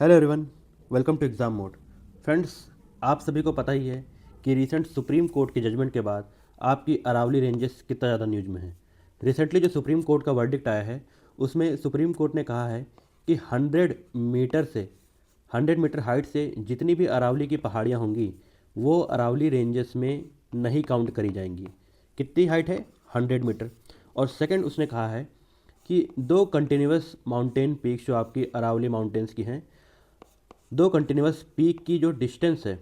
Hello everyone, welcome to exam mode. Friends, आप सभी को पता ही है कि रिसेंट सुप्रीम कोर्ट के जजमेंट के बाद आपकी अरावली रेंजेस कितना ज़्यादा न्यूज़ में है। रिसेंटली जो सुप्रीम कोर्ट का वर्डिक्ट आया है उसमें सुप्रीम कोर्ट ने कहा है कि 100 मीटर हाइट से जितनी भी अरावली की पहाड़ियाँ होंगी वो अरावली रेंजेस में नहीं काउंट करी जाएंगी। कितनी हाइट है? 100 मीटर। और सेकंड उसने कहा है कि दो कंटिन्यूस माउंटेन पीक्स जो आपकी अरावली माउंटेन्स की हैं, दो कंटिन्यूस पीक की जो डिस्टेंस है,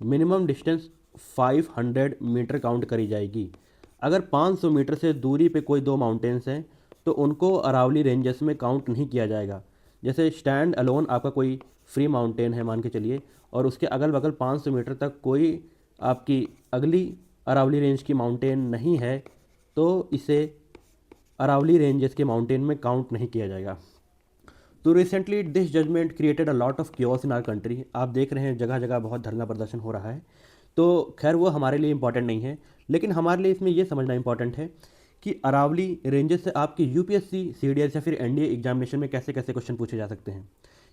मिनिमम डिस्टेंस 500 मीटर काउंट करी जाएगी। अगर 500 मीटर से दूरी पे कोई दो माउंटेन्स हैं तो उनको अरावली रेंजेस में काउंट नहीं किया जाएगा। जैसे स्टैंड अलोन आपका कोई फ्री माउंटेन है मान के चलिए, और उसके अगल बगल 500 मीटर तक कोई आपकी अगली अरावली रेंज की माउंटेन नहीं है तो इसे अरावली रेंजेस के माउंटेन में काउंट नहीं किया जाएगा। तो recently this judgement created a lot of chaos in our country. आप देख रहे हैं जगह जगह बहुत धरना प्रदर्शन हो रहा है। तो खैर वो हमारे लिए इंपॉर्टेंट नहीं है, लेकिन हमारे लिए इसमें ये समझना इंपॉर्टेंट है कि अरावली रेंजेस से आपकी यूपीएससी सीडीएस या फिर एनडीए एग्जामिनेशन में कैसे कैसे क्वेश्चन पूछे जा सकते हैं।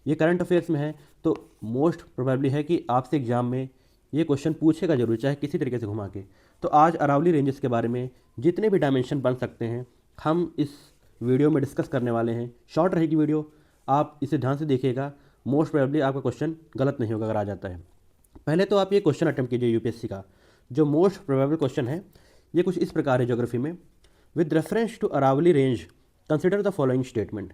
ये करंट अफेयर्स में है तो मोस्ट प्रोबेबली है कि आपसे एग्जाम में ये क्वेश्चन पूछेगा जरूर, चाहे किसी तरीके से घुमा के। तो आज अरावली रेंजेस के बारे में जितने भी डायमेंशन बन सकते हैं हम इस वीडियो में डिस्कस करने वाले हैं। शॉर्ट रहेगी वीडियो, आप इसे ध्यान से देखिएगा। मोस्ट प्रोबेबली आपका क्वेश्चन गलत नहीं होगा अगर आ जाता है। पहले तो आप ये क्वेश्चन अटेम्प्ट कीजिए यूपीएससी का। जो मोस्ट प्रोबेबल क्वेश्चन है ये कुछ इस प्रकार है ज्योग्राफी में। With reference to Aravalli range consider the following statement.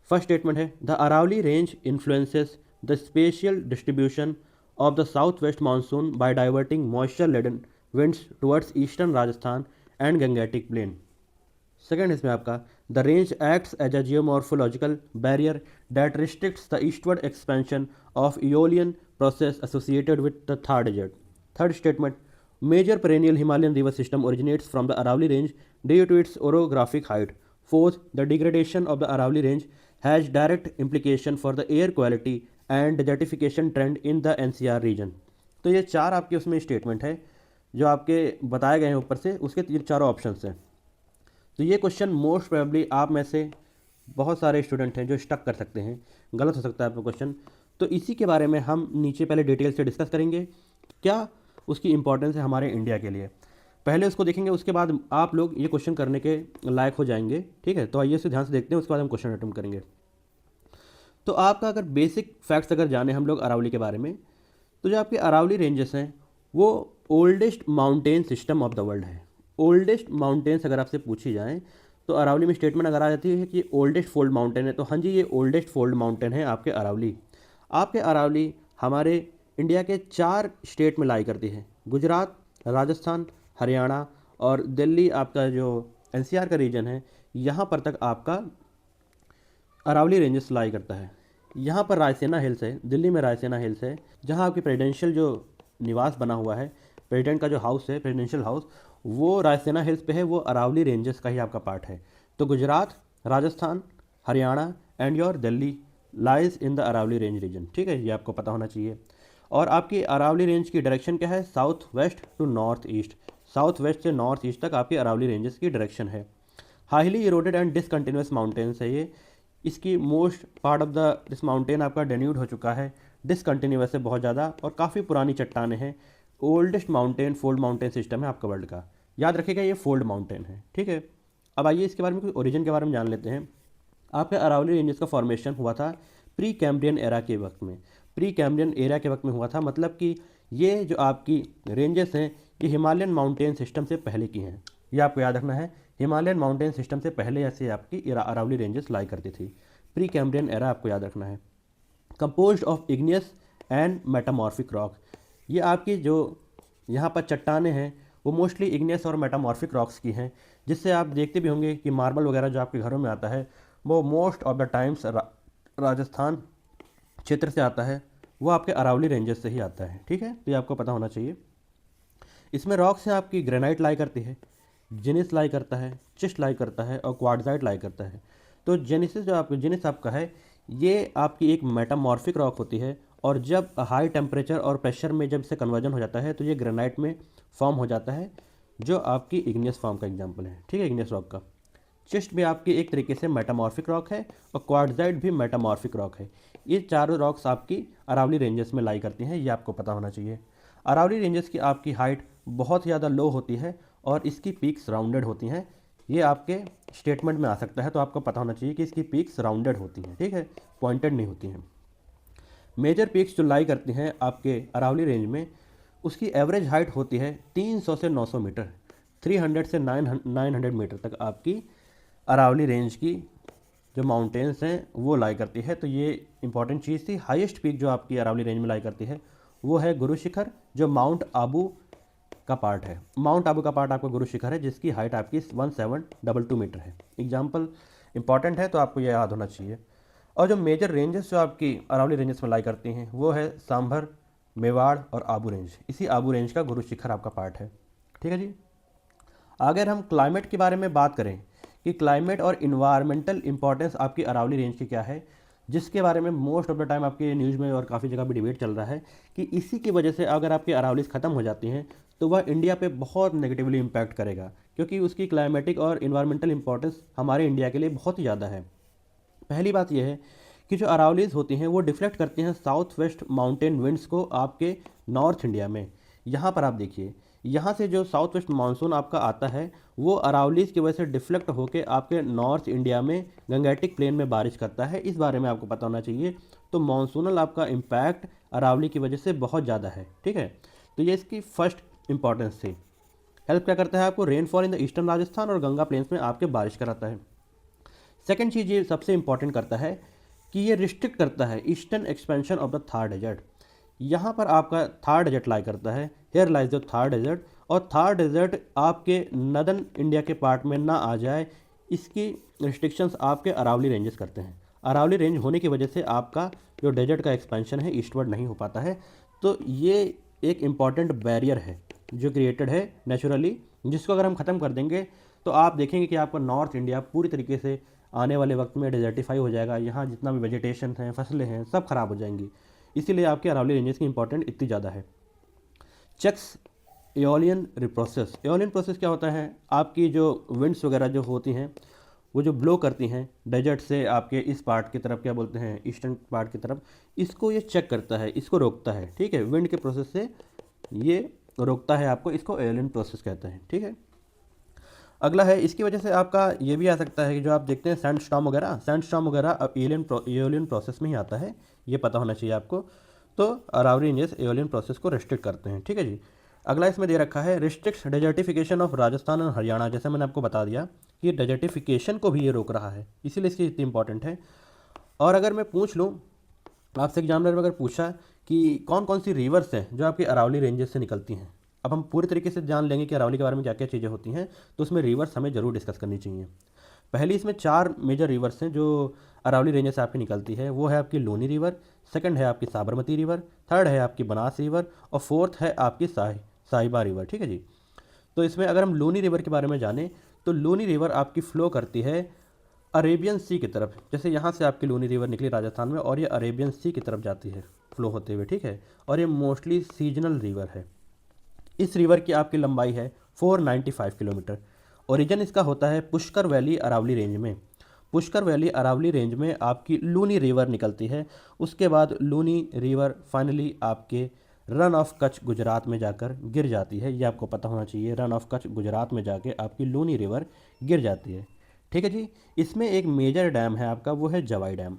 First statement है the Aravalli range influences the spatial distribution of the south west monsoon by diverting moisture laden winds towards eastern Rajasthan and Gangetic plain. Second इसमें आपका the range acts as a geomorphological barrier that restricts the eastward expansion of aeolian process associated with the third digit. Third statement major perennial Himalayan river system originates from the Aravalli range due to its orographic height. Fourth, the degradation of the Aravalli range has direct implication for the air quality and desertification trend in the NCR region. तो ये चार आपके उसमें statement है जो आपके बताए गए हैं ऊपर से, उसके ये चारों ऑप्शंस हैं। तो ये क्वेश्चन मोस्ट प्रोबेबली आप में से बहुत सारे स्टूडेंट हैं जो स्टक कर सकते हैं, गलत हो सकता है आपका क्वेश्चन। तो इसी के बारे में हम नीचे पहले डिटेल से डिस्कस करेंगे, क्या उसकी इंपॉर्टेंस है हमारे इंडिया के लिए। पहले उसको देखेंगे, उसके बाद आप लोग ये क्वेश्चन करने के लायक हो जाएंगे। ठीक है, तो आइए इसे ध्यान से देखते हैं, उसके बाद हम क्वेश्चन अटेम्प्ट करेंगे। तो आपका अगर बेसिक फैक्ट्स अगर जाने हम लोग अरावली के बारे में, तो जो आपके अरावली रेंजेस हैं वो oldest mountain system of the world है। ओल्डेस्ट माउंटेन्स अगर आपसे पूछी जाएँ तो अरावली में स्टेटमेंट अगर आ जाती है कि ओल्डेस्ट फोल्ड माउंटेन है, तो हाँ जी ये ओल्डेस्ट फोल्ड माउंटेन है आपके अरावली। आपके अरावली हमारे इंडिया के 4 स्टेट में लाई करती है, गुजरात, राजस्थान, हरियाणा और दिल्ली। आपका जो एनसीआर का रीजन है यहाँ पर तक आपका अरावली रेंजेस लाई करता है। यहाँ पर रायसेना हिल्स है, दिल्ली में रायसेना हिल्स है, जहाँ आपकी प्रेसिडेंशियल जो निवास बना हुआ है, प्रेसिडेंट का जो हाउस है, प्रेसिडेंशियल हाउस, वो रायसेना हिल्स पे है, वो अरावली रेंजेस का ही आपका पार्ट है। तो Gujarat, Rajasthan, Haryana and your Delhi lies in the Aravalli range region. ठीक है, ये आपको पता होना चाहिए। और आपकी अरावली रेंज की डायरेक्शन क्या है? South west to north east. South west से नॉर्थ ईस्ट तक आपकी अरावली रेंजेस की डायरेक्शन है। Highly eroded and discontinuous mountains है ये। इसकी most part of the this mountain आपका डेन्यूड हो चुका है, डिसकंटिन्यूस है बहुत ज़्यादा, और काफ़ी पुरानी चट्टानें हैं। Oldest mountain fold mountain system है आपका वर्ल्ड का। याद रखिएगा ये फोल्ड माउंटेन है। ठीक है, अब आइए इसके बारे में कुछ ओरिजिन के बारे में जान लेते हैं। आपके अरावली रेंजेस का फॉर्मेशन हुआ था प्री कैम्ब्रियन एरा के वक्त में। प्री कैम्ब्रियन एरा के वक्त में हुआ था, मतलब कि ये जो आपकी रेंजेस हैं ये हिमालयन माउंटेन सिस्टम से पहले की हैं। ये आपको याद रखना है, हिमालयन माउंटेन सिस्टम से पहले ऐसे आपकी अरावली रेंजेस लाई करती थी। प्री कैम्ब्रियन एरा आपको याद रखना है। Composed of igneous and metamorphic rock. ये आपकी जो यहाँ पर चट्टानें हैं वो मोस्टली इग्नियस और मेटामॉर्फिक रॉक्स की हैं, जिससे आप देखते भी होंगे कि मार्बल वगैरह जो आपके घरों में आता है वो most of the times Rajasthan क्षेत्र से आता है, वो आपके अरावली रेंजेस से ही आता है। ठीक है, तो ये आपको पता होना चाहिए। इसमें रॉक से आपकी ग्रेनाइट लाई करती है, जेनिस लाई करता है, चिस्ट लाई करता है और क्वार्ट्जाइट लाई करता है। तो जेनिसिस जो आपको जेनिस आपका है ये आपकी एक मेटामॉर्फिक रॉक होती है, और जब हाई टेम्परेचर और प्रेशर में जब इससे कन्वर्जन हो जाता है तो ये ग्रेनाइट में फॉर्म हो जाता है, जो आपकी इग्नियस फॉर्म का एग्जाम्पल है। ठीक है, इग्नियस रॉक का। चिस्ट भी आपकी एक तरीके से मेटामॉर्फिक रॉक है और क्वार्ट्जाइट भी मेटामॉर्फिक रॉक है। ये चारों रॉक्स आपकी अरावली रेंजेस में लाई करती हैं, ये आपको पता होना चाहिए। अरावली रेंजेस की आपकी हाइट बहुत ज़्यादा लो होती है और इसकी पीक्स राउंडेड होती हैं। ये आपके स्टेटमेंट में आ सकता है, तो आपको पता होना चाहिए कि इसकी पीक्स राउंडेड होती हैं, ठीक है, पॉइंटेड नहीं होती हैं। मेजर पीक्स जो लाई करती हैं आपके अरावली रेंज में, उसकी एवरेज हाइट होती है 300 से 900 मीटर, 300 से 900 मीटर तक आपकी अरावली रेंज की जो माउंटेन्स हैं वो लाई करती है। तो ये इंपॉर्टेंट चीज़ थी। हाईएस्ट पीक जो आपकी अरावली रेंज में लाई करती है वो है गुरु शिखर, जो माउंट आबू का पार्ट है। माउंट आबू का पार्ट आपका गुरु शिखर है, जिसकी हाइट आपकी 1722 मीटर है। एग्जाम्पल इंपॉर्टेंट है, तो आपको यह याद होना चाहिए। और जो मेजर रेंजेस जो आपकी अरावली रेंजेस में लाई करती हैं वो है सांभर, मेवाड़ और आबू रेंज। इसी आबू रेंज का गुरु शिखर आपका पार्ट है, ठीक है जी। अगर हम क्लाइमेट के बारे में बात करें कि क्लाइमेट और इन्वायरमेंटल इंपॉर्टेंस आपकी अरावली रेंज की क्या है, जिसके बारे में मोस्ट ऑफ द टाइम आपके न्यूज़ में और काफ़ी जगह भी डिबेट चल रहा है कि इसी की वजह से अगर आपकी अरावलीज ख़त्म हो जाती हैं तो वह इंडिया पे बहुत नेगेटिवली इम्पैक्ट करेगा, क्योंकि उसकी क्लाइमेटिक और इन्वायरमेंटल इंपॉर्टेंस हमारे इंडिया के लिए बहुत ही ज़्यादा है। पहली बात यह है कि जो अरावलीज होती हैं वो डिफ्लेक्ट करती हैं साउथ वेस्ट माउंटेन विंड्स को आपके नॉर्थ इंडिया में। यहाँ पर आप देखिए, यहाँ से जो साउथ वेस्ट मानसून आपका आता है वो अरावलीज की वजह से डिफ्लेक्ट होकर आपके नॉर्थ इंडिया में गंगेटिक प्लेन में बारिश करता है। इस बारे में आपको पता होना चाहिए। तो मानसूनल आपका इम्पैक्ट अरावली की वजह से बहुत ज़्यादा है, ठीक है। तो ये इसकी फर्स्ट इंपॉर्टेंस थी। हेल्प क्या करता है आपको, rainfall in the eastern Rajasthan और गंगा प्लेन्स में आपके बारिश कराता है। सेकेंड चीज़ ये सबसे इंपॉर्टेंट करता है कि ये रिस्ट्रिक्ट करता है eastern expansion of the Thar desert. यहाँ पर आपका थार डेजर्ट लाई करता है, here lies the Thar desert, और थार डेजर्ट आपके नदर्न इंडिया के पार्ट में ना आ जाए, इसकी रिस्ट्रिक्शंस आपके अरावली रेंजेस करते हैं। अरावली रेंज होने की वजह से आपका जो डेजर्ट का एक्सपेंशन है ईस्टवर्ड नहीं हो पाता है। तो ये एक इम्पॉर्टेंट बैरियर है जो क्रिएटेड है नेचुरली, जिसको अगर हम ख़त्म कर देंगे तो आप देखेंगे कि आपका नॉर्थ इंडिया पूरी तरीके से आने वाले वक्त में डेजर्टिफाई हो जाएगा। यहाँ जितना भी वेजिटेशन है, फसलें हैं, सब खराब हो जाएंगी। इसीलिए आपके अरावली रेंजेस की इंपॉर्टेंट इतनी ज़्यादा है। Checks aeolian process. Aeolian process क्या होता है, आपकी जो विंड्स वगैरह जो होती हैं वो जो ब्लो करती हैं डेजर्ट से आपके इस पार्ट की तरफ, क्या बोलते हैं, ईस्टर्न पार्ट की तरफ, इसको ये चेक करता है, इसको रोकता है, ठीक है। विंड के प्रोसेस से ये रोकता है आपको, इसको एओलियन प्रोसेस कहते हैं, ठीक है। अगला है, इसकी वजह से आपका ये भी आ सकता है कि जो आप देखते हैं सैंड स्टॉर्म वगैरह अब एओलियन प्रोसेस में ही आता है, ये पता होना चाहिए आपको। तो अरावली रेंजेस एओलियन प्रोसेस को रिस्ट्रिक्ट करते हैं, ठीक है जी। अगला इसमें दे रखा है रिस्ट्रिक्ट्स डेजर्टिफिकेशन ऑफ राजस्थान और हरियाणा। जैसे मैंने आपको बता दिया कि डेजर्टिफिकेशन को भी ये रोक रहा है, इसीलिए इसकी इतनी इंपॉर्टेंट है। और अगर मैं पूछ लूँ आपसे, एग्जामिनर में अगर पूछा कि कौन कौन सी रिवर्स हैं जो आपकी अरावली रेंजेस से निकलती हैं, अब हम पूरी तरीके से जान लेंगे कि अरावली के बारे में क्या क्या चीज़ें होती हैं, तो उसमें रिवर्स हमें ज़रूर डिस्कस करनी चाहिए। पहली इसमें 4 मेजर रिवर्स हैं जो अरावली रेंज से आपकी निकलती है। वो है आपकी लूनी रिवर, सेकंड है आपकी साबरमती रिवर, थर्ड है आपकी बनास रिवर, और फोर्थ है आपकी साहिबा रिवर, ठीक है जी। तो इसमें अगर हम लूनी रिवर के बारे में जानें तो लूनी रिवर आपकी फ़्लो करती है अरेबियन सी की तरफ। जैसे यहाँ से आपकी लूनी रिवर निकली राजस्थान में और ये अरेबियन सी की तरफ जाती है फ़्लो होते हुए, ठीक है। और ये मोस्टली सीजनल रिवर है। इस रिवर की आपकी लंबाई है 495 किलोमीटर। ओरिजिन इसका होता है पुष्कर वैली अरावली रेंज में। पुष्कर वैली अरावली रेंज में आपकी लूनी रिवर निकलती है। उसके बाद लूनी रिवर फाइनली आपके रन ऑफ कच्छ गुजरात में जाकर गिर जाती है। ये आपको पता होना चाहिए, रन ऑफ कच्छ गुजरात में जाके आपकी लूनी रिवर गिर जाती है, ठीक है जी। इसमें एक मेजर डैम है आपका, वो है जवाई डैम।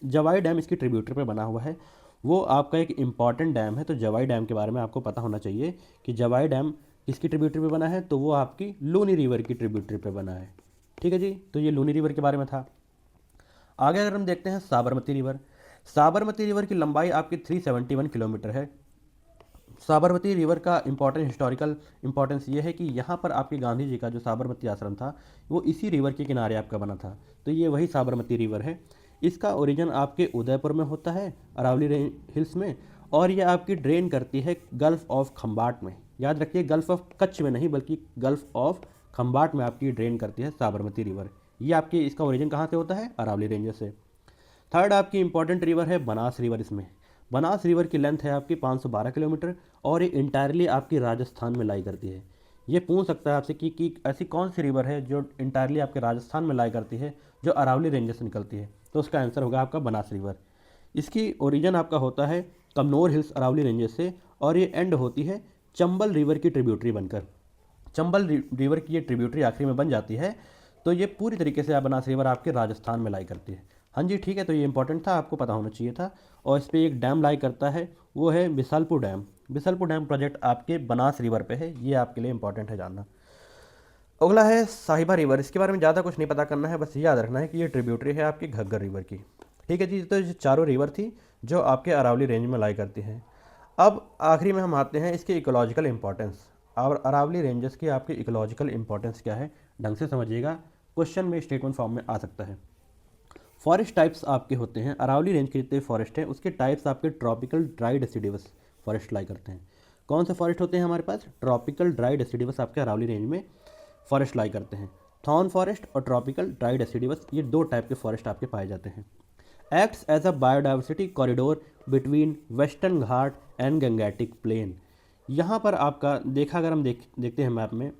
जवाई डैम इसकी ट्रिब्यूटरी पे बना हुआ है, वो आपका एक इम्पॉर्टेंट डैम है। तो जवाई डैम के बारे में आपको पता होना चाहिए कि जवाई डैम किसकी ट्रिब्यूटरी पे बना है, तो वो आपकी लूनी रिवर की ट्रिब्यूटरी पे बना है, ठीक है जी। तो ये लूनी रिवर के बारे में था। आगे अगर हम देखते हैं साबरमती रिवर। साबरमती रिवर की लंबाई आपकी 371 किलोमीटर है। साबरमती रिवर का इंपॉर्टेंट हिस्टोरिकल इंपॉर्टेंस ये है कि यहाँ पर आपके गांधी जी का जो साबरमती आश्रम था वो इसी रिवर के किनारे आपका बना था। तो ये वही साबरमती रिवर है। इसका ओरिजिन आपके उदयपुर में होता है, अरावली हिल्स में, और ये आपकी ड्रेन करती है गल्फ़ ऑफ खम्बाट में। याद रखिए, गल्फ़ ऑफ कच्छ में नहीं बल्कि गल्फ़ ऑफ खम्बाट में आपकी ड्रेन करती है साबरमती रिवर। ये आपकी, इसका ओरिजिन कहाँ से होता है, अरावली रेंज से। थर्ड आपकी इंपॉर्टेंट रिवर है बनास रिवर। इसमें बनास रिवर की लेंथ है आपकी 512 किलोमीटर और ये इंटायरली आपकी राजस्थान में लाई करती है। ये पूछ सकता है आपसे कि ऐसी कौन सी रिवर है जो इंटायरली आपके राजस्थान में लाई करती है, जो अरावली रेंजेस से निकलती है। तो उसका आंसर होगा आपका बनास रिवर। इसकी ओरिजिन आपका होता है कमनौर हिल्स अरावली रेंजेस से, और ये एंड होती है चंबल रिवर की ट्रिब्यूटरी बनकर। चंबल रिवर की ये ट्रिब्यूटरी आखिरी में बन जाती है। तो ये पूरी तरीके से बनास रिवर आपके राजस्थान में लाई करती है। हाँ जी ठीक है, तो ये इंपॉर्टेंट था, आपको पता होना चाहिए था। और इस पर एक डैम लाई करता है, वो है Bisalpur dam. Bisalpur dam project आपके बनास रिवर पे है, ये आपके लिए इंपॉर्टेंट है जानना। अगला है साहिबा रिवर। इसके बारे में ज़्यादा कुछ नहीं पता करना है, बस ये याद रखना है कि ये ट्रिब्यूटरी है आपकी घग्गर रिवर की। ठीक है जी, तो ये चारों रिवर थी जो आपके अरावली रेंज में लाई करती हैं। अब आखिरी में हम आते हैं इसके इकोलॉजिकल इंपॉर्टेंस। और अरावली रेंजेस की आपकी इकोलॉजिकल इंपॉर्टेंस क्या है, ढंग से समझिएगा, क्वेश्चन में स्टेटमेंट फॉर्म में आ सकता है। फॉरेस्ट टाइप्स आपके होते हैं, अरावली रेंज के जितने फॉरेस्ट हैं उसके टाइप्स आपके ट्रॉपिकल ड्राई डेसिडिवस फॉरेस्ट लाई करते हैं। कौन से फॉरेस्ट होते हैं हमारे पास, ट्रॉपिकल ड्राई डेसिडिवस आपके अरावली रेंज में फॉरेस्ट लाई करते हैं। थॉर्न फॉरेस्ट और ट्रॉपिकल ड्राई डेसिडिवस, ये दो टाइप के फॉरेस्ट आपके पाए जाते हैं। Acts as a biodiversity corridor between western Ghat and Gangetic plain. यहाँ पर आपका देखा, अगर हम देखते हैं मैप में,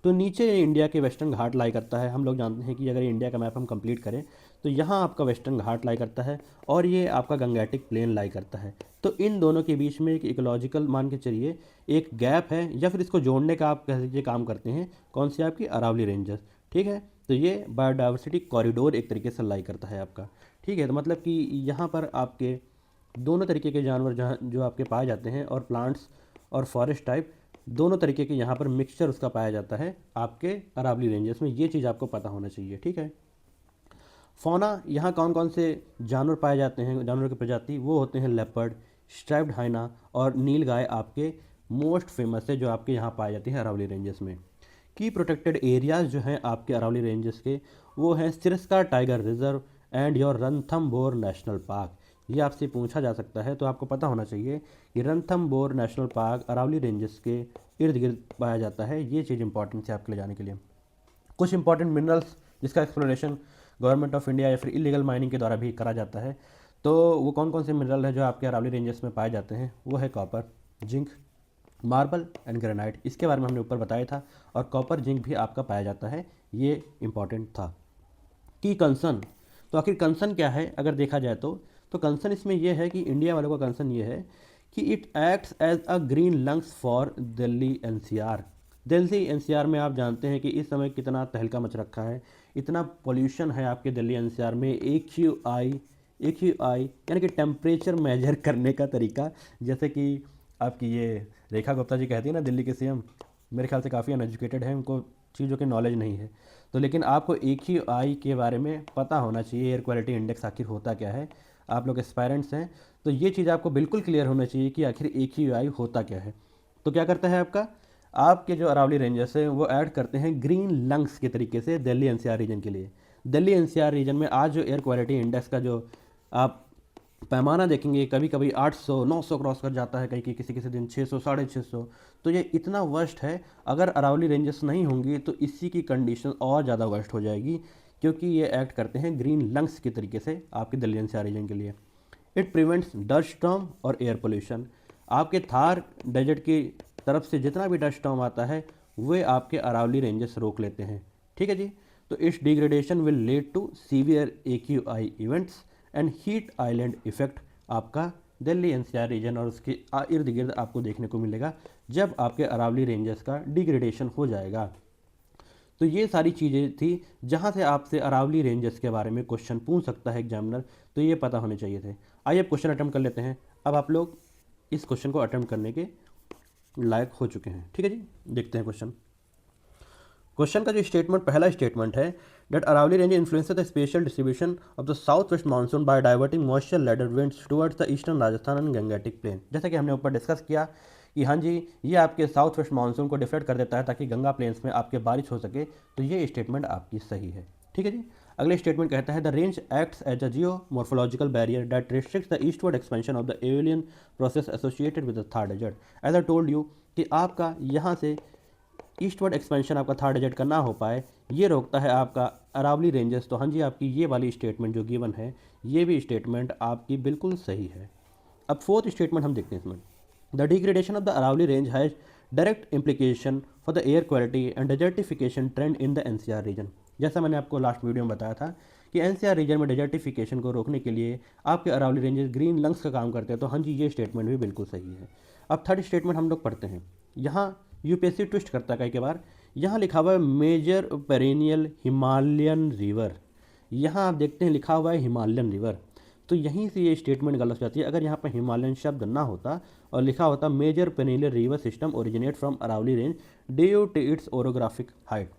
तो नीचे इंडिया के वेस्टर्न घाट लाई करता है। हम लोग जानते हैं कि अगर इंडिया का मैप हम कंप्लीट करें तो यहाँ आपका वेस्टर्न घाट लाई करता है और ये आपका गंगेटिक प्लेन लाई करता है। तो इन दोनों के बीच में एक इकोलॉजिकल मान के चलिए एक गैप है, या फिर इसको जोड़ने का आप कह लीजिए काम करते हैं, कौन सी आपकी अरावली रेंजेस। ठीक है, तो ये बायोडाइवर्सिटी कॉरिडोर एक तरीके से लाई करता है आपका। ठीक है, तो मतलब कि यहाँ पर आपके दोनों तरीके के जानवर जहाँ जो आपके पाए जाते हैं, और प्लांट्स और फॉरेस्ट टाइप दोनों तरीके के यहाँ पर मिक्सचर उसका पाया जाता है आपके अरावली रेंजेस में। ये चीज़ आपको पता होना चाहिए। ठीक है, फौना यहाँ कौन कौन से जानवर पाए जाते हैं, जानवरों की प्रजाति, वो होते हैं लेपर्ड, स्ट्राइप्ड हाइना और नील गाय आपके मोस्ट फेमस है जो आपके यहाँ पाई जाती है अरावली रेंजेस में। की प्रोटेक्टेड एरियाज जो हैं आपके अरावली रेंजेस के, वो हैं Sariska tiger reserve and your Ranthambore national park. ये आपसे पूछा जा सकता है, तो आपको पता होना चाहिए कि Ranthambore national park Aravalli ranges के इर्द गिर्द पाया जाता है। ये चीज़ इंपॉर्टेंट है आपके ले जाने के लिए। कुछ इंपॉर्टेंट मिनरल्स जिसका एक्सप्लोरेशन गवर्नमेंट ऑफ इंडिया या फिर इलीगल माइनिंग के द्वारा भी करा जाता है, तो वो कौन कौन से मिनरल है जो आपके अरावली रेंजेस में पाए जाते हैं, वो है copper, zinc, marble and granite. इसके बारे में हमने ऊपर बताया था, और कॉपर जिंक भी आपका पाया जाता है, ये इंपॉर्टेंट था। की कंसर्न, तो आखिर कंसर्न क्या है अगर देखा जाए तो कंसर्न इसमें यह है कि इंडिया वालों का कंसर्न ये है कि it acts as a green lungs for Delhi NCR. Delhi NCR में आप जानते हैं कि इस समय कितना तहलका मच रखा है, इतना पोल्यूशन है आपके दिल्ली एनसीआर में। AQI यानी कि टेम्परेचर मेजर करने का तरीका, जैसे कि आपकी ये रेखा गुप्ता जी कहती है ना दिल्ली के सीएम, मेरे ख्याल से काफ़ी अनएजुकेटेड है, उनको चीज़ों की नॉलेज नहीं है। तो लेकिन आपको AQI के बारे में पता होना चाहिए, एयर क्वालिटी इंडेक्स आखिर होता क्या है। आप लोग एस्पायरेंट्स हैं तो ये चीज़ आपको बिल्कुल क्लियर होना चाहिए कि आखिर AQI होता क्या है। तो क्या करता है आपका, आपके जो अरावली रेंजर्स हैं वो ऐड करते हैं ग्रीन लंग्स के तरीके से दिल्ली एनसीआर रीजन के लिए। दिल्ली एनसीआर रीजन में आज जो एयर क्वालिटी इंडेक्स का जो आप पैमाना देखेंगे, कभी कभी 800 900 क्रॉस कर जाता है, कहीं की किसी किसी दिन 600 650। तो ये इतना वर्स्ट है, अगर अरावली रेंजेस नहीं होंगी तो इसी की कंडीशन और ज़्यादा वर्स्ट हो जाएगी, क्योंकि ये एक्ट करते हैं ग्रीन लंग्स के तरीके से आपके दिल्ली एनसीआर रीजन के लिए। इट प्रिवेंट्स डस्ट स्टॉर्म और एयर पोल्यूशन। आपके थार डेजर्ट की तरफ से जितना भी डस्ट स्टॉर्म आता है वे आपके अरावली रेंजेस रोक लेते हैं। ठीक है जी, तो it's degradation will lead to severe AQI events and heat island effect आपका दिल्ली एनसीआर रीजन और उसके इर्द गिर्द आपको देखने को मिलेगा जब आपके अरावली रेंजेस का डिग्रेडेशन हो जाएगा। तो ये सारी चीज़ें थी जहाँ से आपसे अरावली रेंजेस के बारे में क्वेश्चन पूछ सकता है एग्जामिनर, तो ये पता होने चाहिए थे। आइए अब क्वेश्चन अटैम्प्ट कर लेते हैं। अब आप लोग इस क्वेश्चन को अटैम्प्ट करने के लायक हो चुके हैं। ठीक है जी, देखते हैं क्वेश्चन। क्वेश्चन का जो स्टेटमेंट, पहला स्टेटमेंट है that Aravalli range influences the spatial distribution of the south west monsoon by diverting moisture laden winds towards the eastern Rajasthan and Gangetic plain. जैसा कि हमने ऊपर डिस्कस किया कि हाँ जी, ये आपके साउथ वेस्ट मानसून को डिफ्लेक्ट कर देता है ताकि गंगा प्लेन्स में आपके बारिश हो सके। तो ये स्टेटमेंट आपकी सही है। ठीक है जी, अगले स्टेटमेंट कहता है the range acts as a geomorphological barrier that restricts the eastward expansion of the aeolian process associated with the Thar desert. As I told you कि आपका यहाँ से ईस्टवर्ड एक्सपेंशन आपका थार डेजर्ट का ना हो पाए, ये रोकता है आपका अरावली रेंजेस। तो हाँ जी, आपकी ये वाली स्टेटमेंट जो गिवन है, ये भी स्टेटमेंट आपकी बिल्कुल सही है। अब फोर्थ स्टेटमेंट हम देखते हैं इसमें, the degradation of the Aravalli range has direct implication for the air quality and desertification trend in the NCR region. जैसा मैंने आपको लास्ट वीडियो में बताया था कि एनसीआर रीजन में डेजर्टिफिकेशन को रोकने के लिए आपके अरावली रेंजेस ग्रीन लंग्स का काम करते हैं। तो हाँ जी, ये स्टेटमेंट भी बिल्कुल सही है। अब थर्ड स्टेटमेंट हम लोग पढ़ते हैं। यहाँ यूपीएससी ट्विस्ट करता है कई बार। यहाँ लिखा हुआ है मेजर पेरेनियल हिमालयन रिवर। यहाँ आप देखते हैं लिखा हुआ है हिमालयन रिवर, तो यहीं से ये स्टेटमेंट गलत हो जाती है। अगर यहाँ पर हिमालयन शब्द ना होता और लिखा होता major perennial river system originate from Aravalli range due to its orographic height,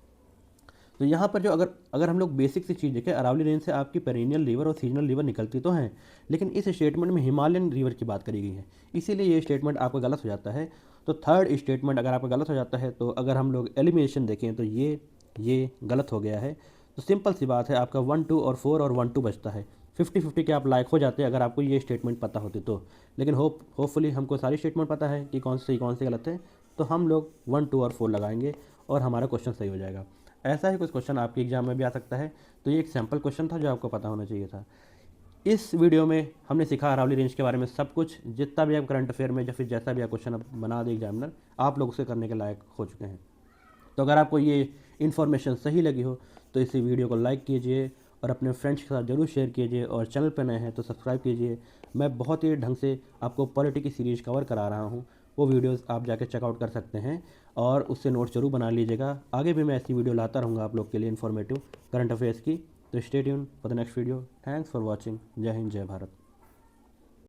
तो यहाँ पर जो अगर अगर हम लोग बेसिक सी चीज़ देखें, अरावली रेंज से आपकी पेरेनियल रिवर और सीजनल रिवर निकलती तो हैं, लेकिन इस स्टेटमेंट में हिमालयन रिवर की बात करी गई है, इसीलिए ये स्टेटमेंट आपका गलत हो जाता है। तो थर्ड स्टेटमेंट अगर आपका गलत हो जाता है, तो अगर हम लोग एलिमिनेशन देखें तो ये गलत हो गया है। तो सिंपल सी बात है, आपका 1 2 और 4 और 1 2 बचता है। 50-50 के आप लायक हो जाते हैं अगर आपको ये स्टेटमेंट पता होती तो। लेकिन होपफुली हमको सारी स्टेटमेंट पता है कि कौन सी गलत है, तो हम लोग 1 2 और 4 लगाएंगे और हमारा क्वेश्चन सही हो जाएगा। ऐसा ही कुछ क्वेश्चन आपके एग्जाम में भी आ सकता है। तो ये एक सैम्पल क्वेश्चन था जो आपको पता होना चाहिए था। इस वीडियो में हमने सीखा अरावली रेंज के बारे में सब कुछ। जितना भी आप करंट अफेयर में या फिर जैसा भी आप क्वेश्चन बना दे एग्जामिनर, आप लोग उसे करने के लायक हो चुके हैं। तो अगर आपको ये इन्फॉर्मेशन सही लगी हो तो इसी वीडियो को लाइक कीजिए और अपने फ्रेंड्स के साथ ज़रूर शेयर कीजिए, और चैनल पर नए हैं तो सब्सक्राइब कीजिए। मैं बहुत ही ढंग से आपको पॉलिटी की सीरीज़ कवर करा रहा हूँ, वो वीडियोस आप जाके चेकआउट कर सकते हैं और उससे नोट्स जरूर बना लीजिएगा। आगे भी मैं ऐसी वीडियो लाता रहूँगा आप लोग के लिए इन्फॉर्मेटिव करंट अफेयर्स की। तो stay tune for the next video. Thanks for watching. जय हिंद, जय भारत।